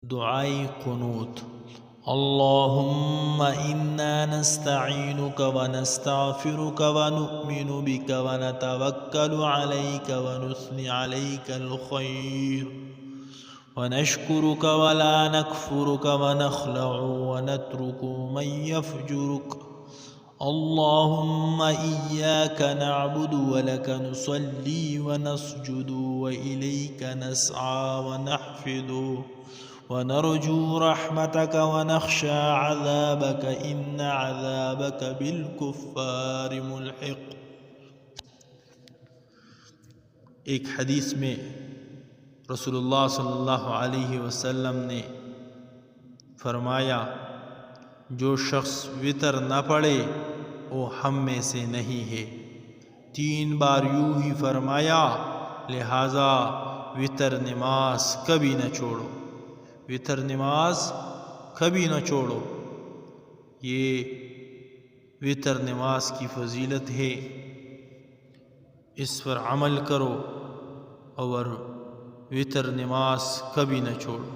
دعائی قنوت۔ اللہم انا نستعینک ونستغفرک ونؤمن بک ونتوکل علیک ونثنی علیک الخیر ونشکرک ولا نکفرک ونخلع ونترک من یفجرک۔ اللہم ایاک نعبد ولک نصلی ونسجد وإلیک نسعى ونحفظ ونرجو رحمتك ونخشى عذابك إن عذابك بالكفار ملحق۔ ایک حدیث میں رسول اللہ صلی اللہ علیہ وسلم نے فرمایا، جو شخص وتر نہ پڑھے وہ ہم میں سے نہیں ہے۔ 3 بار یوں ہی فرمایا، لہٰذا وتر نماز کبھی نہ چھوڑو، وتر نماز کبھی نہ چھوڑو۔ یہ وتر نماز کی فضیلت ہے، اس پر عمل کرو اور وتر نماز کبھی نہ چھوڑو۔